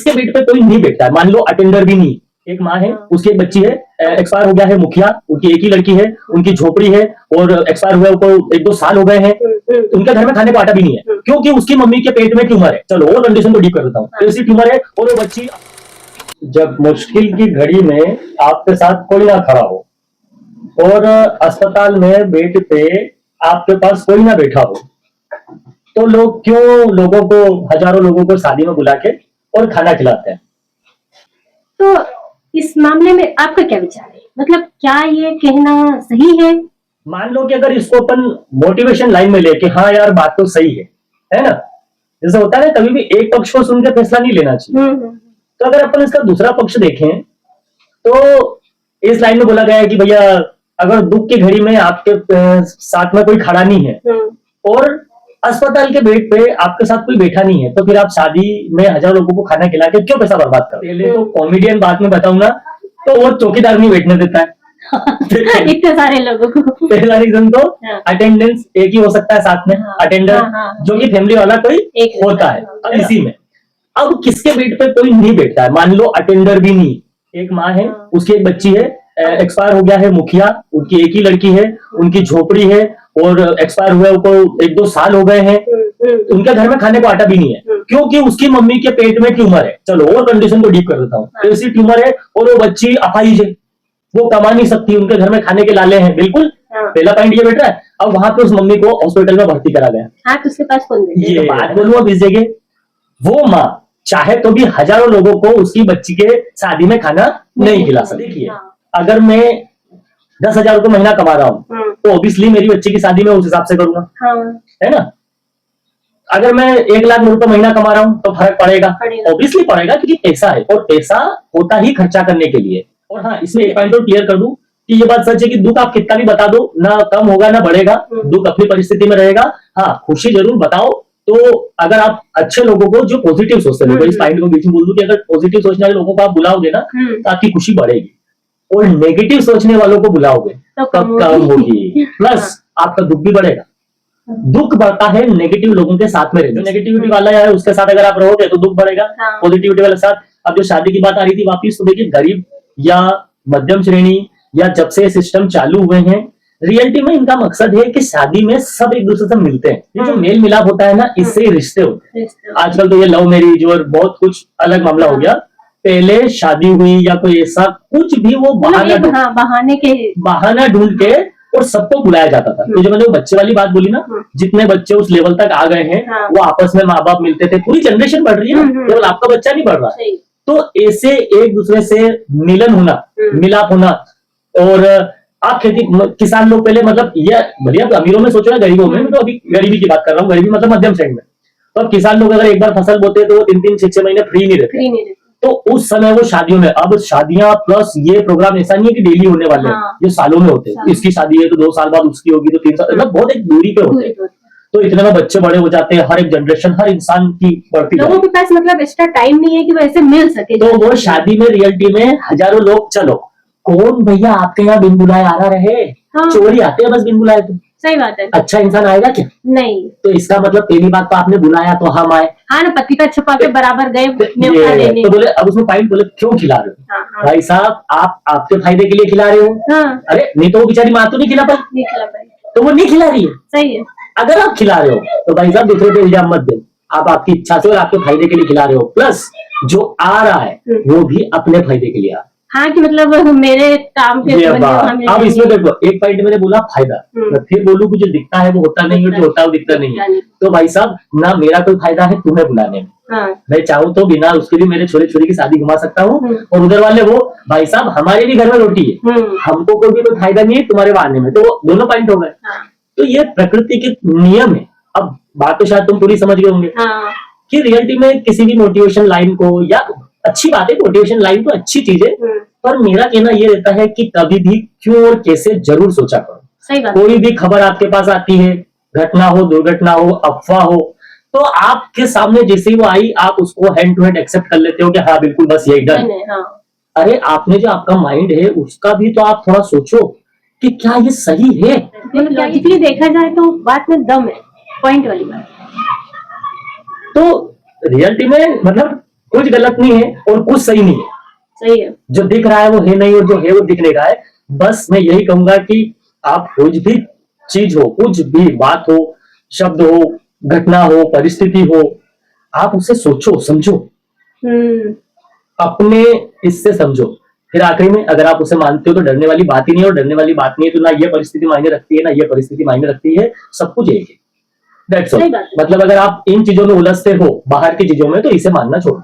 किसके बेड पे कोई नहीं बैठता है, मान लो अटेंडर भी नहीं, एक माँ है, उसकी एक बच्ची है, एक्सपायर हो गया है मुखिया, उनकी एक ही लड़की है, उनकी झोपड़ी है और एक्सपायर हुए उनको 1-2 साल हो गए हैं, उनके घर में खाने को आटा भी नहीं है क्योंकि उसकी मम्मी के पेट में ट्यूमर है। चलो वो कंडीशन को डीप कर देता हूँ, ऐसी ट्यूमर है और वो बच्ची, जब मुश्किल की घड़ी में आपके साथ कोई ना खड़ा हो और अस्पताल में बेड पे आपके पास कोई ना बैठा हो, तो लोग क्यों लोगों को, हजारों लोगों को शादी में बुला के और खाना खिलाते हैं? तो इस मामले में आपका क्या विचार है? मतलब क्या ये कहना सही है? मान लो कि अगर इसको अपन मोटिवेशन लाइन में ले कि हाँ यार बात तो सही है ना, जैसे होता है ना, कभी भी एक पक्ष को सुन के फैसला नहीं लेना चाहिए। तो अगर अपन इसका दूसरा पक्ष देखें तो इस लाइन में बोला गया है कि भैया अगर दुख की घड़ी में आपके साथ में कोई खड़ा नहीं है और अस्पताल के बेड पे आपके साथ कोई बैठा नहीं है, तो फिर आप शादी में हजारों लोगों को खाना खिला के क्यों पैसा बर्बाद कर? पहले तो कॉमेडियन बात में बताऊंगा तो वो चौकीदार नहीं बैठने देता है इतने सारे लोगों को। पहला रीजन तो अटेंडेंस एक ही हो सकता है साथ में, अटेंडर जो कि फैमिली वाला कोई एक होता है। अब इसी में अब किसके बेड पे कोई नहीं बैठता है, मान लो अटेंडर भी नहीं, एक माँ है, उसकी एक बच्ची है, एक्सपायर हो गया है मुखिया, उनकी एक ही लड़की है, उनकी झोपड़ी है और एक्सपायर हुए उनको 1-2 साल हो गए हैं, उनके घर में खाने को आटा भी नहीं है क्योंकि उसकी मम्मी के पेट में ट्यूमर है। चलो और कंडीशन को डीप कर देता हूँ, ऐसी ट्यूमर है और वो बच्ची अपाहिज है, वो कमा नहीं सकती, उनके घर में खाने के लाले हैं, बिल्कुल पहला पॉइंट ये बैठ रहा है। अब वहां पे उस मम्मी को हॉस्पिटल में भर्ती करा गया। हाँ, तो उसके पास कौन है? ये बात बोलूं अब इस जगह, वो माँ चाहे तो भी हजारों लोगों को उसकी बच्ची के शादी में खाना नहीं खिला सकती। देखिए अगर मैं 10,000 रुपये महीना कमा रहा हूँ तो ऑब्वियसली मेरी बच्ची की शादी में उस हिसाब से करूंगा, है ना। अगर मैं 1 लाख रुपए महीना कमा रहा हूँ तो फर्क पड़ेगा, ऑब्वियसली पड़ेगा क्योंकि पैसा है और पैसा होता ही खर्चा करने के लिए। और हाँ, इसमें एक पॉइंट और क्लियर कर दूं कि ये बात सच है कि दुख आप कितना भी बता दो ना कम होगा ना बढ़ेगा, दुख अपनी परिस्थिति में रहेगा। हाँ, खुशी जरूर बताओ। तो अगर आप अच्छे लोगों को, जो पॉजिटिव सोचते हैं, इस पॉइंट को बीच में बोल दूं कि अगर पॉजिटिव सोचने वाले लोगों को आप बुलाओगे ना तो आपकी खुशी बढ़ेगी और नेगेटिव सोचने वालों को बुलाओगे तो कम होगी, प्लस आपका दुख भी बढ़ेगा। दुख बढ़ता है नेगेटिव लोगों के साथ में रहते, नेगेटिविटी वाला है उसके साथ अगर आप रहोगे तो दुख बढ़ेगा, पॉजिटिविटी वाले साथ। अब जो शादी की बात आ रही थी वापिस, तो देखिए गरीब या मध्यम श्रेणी या जब से सिस्टम चालू हुए हैं, रियलिटी में इनका मकसद है कि शादी में सब एक दूसरे से मिलते हैं। ये जो मेल मिलाप होता है ना, इससे ही रिश्ते होते हैं। आजकल तो ये लव मैरिज और बहुत कुछ अलग मामला हो गया। पहले शादी हुई या कोई ऐसा कुछ भी, वो बहाना ढूंढ के और सबको बुलाया जाता था। तो जो मैंने वो बच्चे वाली बात बोली ना, जितने बच्चे उस लेवल तक आ गए हैं वो आपस में माँ बाप मिलते थे, पूरी जनरेशन बढ़ रही है ना, केवल आपका बच्चा नहीं बढ़ रहा। तो ऐसे एक दूसरे से मिलन होना, मिलाप होना। और आप खेती किसान लोग पहले, मतलब ये भले आप अमीरों में सोचो ना, गरीबों में, तो अभी गरीबी की बात कर रहा हूँ, गरीबी मतलब मध्यम श्रेणी में। तो अब किसान लोग अगर एक बार फसल बोते हैं तो वो 3-3, 6-6 महीने फ्री नहीं रहते। तो उस समय वो शादियों में, अब शादियां प्लस ये प्रोग्राम ऐसा नहीं है कि डेली होने वाले हैं, ये सालों में होते हैं। इसकी शादी है तो 2 साल बाद उसकी होगी तो 3 साल, मतलब बहुत एक दूरी पे होते हैं। तो इतने में बच्चे बड़े हो जाते हैं, हर एक जनरेशन, हर इंसान की बढ़ती, लोगों के पास मतलब एक्स्ट्रा टाइम नहीं है कि वो ऐसे मिल सके। तो वो शादी में रियलिटी में हजारों लोग, चलो कौन भैया आपके यहाँ बिन बुलाए आ रहा रहे, चोरी आते हैं बस बिन बुलाए। तो सही बात है, अच्छा इंसान आएगा क्या? नहीं। तो इसका मतलब पहली बात तो आपने बुलाया तो हम आए। हाँ ना, पति का छुपा के बराबर गए तो बोले, अब उसमें पॉइंट बोले क्यों खिला रहे हो? भाई साहब आप आपके फायदे के लिए खिला रहे हो। अरे नहीं तो वो बेचारी माँ तो नहीं खिला पाई, तो वो नहीं खिला रही है। सही है। अगर आप खिला रहे हो तो भाई साहब दूसरे पे इल्जाम मत दे, आप आपकी इच्छा से और आपके फायदे के लिए खिला रहे हो, प्लस जो आ रहा है वो भी अपने फायदे के लिए आ रहा है। हाँ, कि मतलब मेरे काम के अब इसमें देखो, एक पॉइंट मैंने बोला फायदा, मैं फिर बोलूं कि जो दिखता है वो होता नहीं है, जो होता है वो दिखता नहीं है। तो भाई साहब ना मेरा कोई फायदा है तुम्हें बुलाने में, मैं चाहूँ तो बिना उसके भी मेरे छोटे छोटे की शादी घुमा सकता हूँ। और उधर वाले वो, भाई साहब हमारे भी घर में रोटी है, हमको कोई भी कोई फायदा नहीं है तुम्हारे आने में। तो दोनों पॉइंट हो गए। तो ये प्रकृति के नियम है। अब बात तो शायद तुम पूरी समझ गए होंगे कि रियलिटी में किसी भी मोटिवेशन लाइन को, या अच्छी बात है मोटिवेशन लाइन तो अच्छी चीज है, पर मेरा कहना ये रहता है कि कभी भी क्यों और कैसे जरूर सोचा करो। सही बात। कोई भी खबर आपके पास आती है, घटना हो, दुर्घटना हो, अफवाह हो, तो आपके सामने जैसे ही वो आई आप उसको हैंड टू हैंड एक्सेप्ट कर लेते हो कि हाँ बिल्कुल बस यही डन। अरे आपने जो आपका माइंड है उसका भी तो आप थोड़ा सोचो कि क्या ये सही है। लॉजिकली देखा जाए तो बात में दम है, पॉइंट वाली बात। तो रियलिटी में मतलब कुछ गलत नहीं है और कुछ सही नहीं है। सही है। जो दिख रहा है वो है नहीं और जो है वो दिख नहीं रहा है। बस मैं यही कहूंगा कि आप कुछ भी चीज हो, कुछ भी बात हो, शब्द हो, घटना हो, परिस्थिति हो, आप उसे सोचो, समझो, अपने इससे समझो। फिर आखिरी में अगर आप उसे मानते हो तो डरने वाली बात ही नहीं है, और डरने वाली बात नहीं है तो ना ये परिस्थिति मायने रखती है, ना ये परिस्थिति मायने रखती है, सब कुछ एक है। That's all. सही बात है। मतलब अगर आप इन चीजों में उलझते हो बाहर की चीजों में, तो इसे मानना छोड़ो,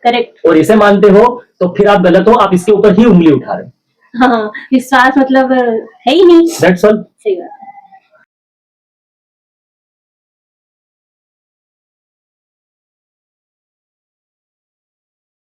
करेक्ट। और इसे मानते हो तो फिर आप गलत हो, आप इसके ऊपर ही उंगली उठा रहे हो। हाँ, विश्वास मतलब है ही नहीं। That's all. सही बात।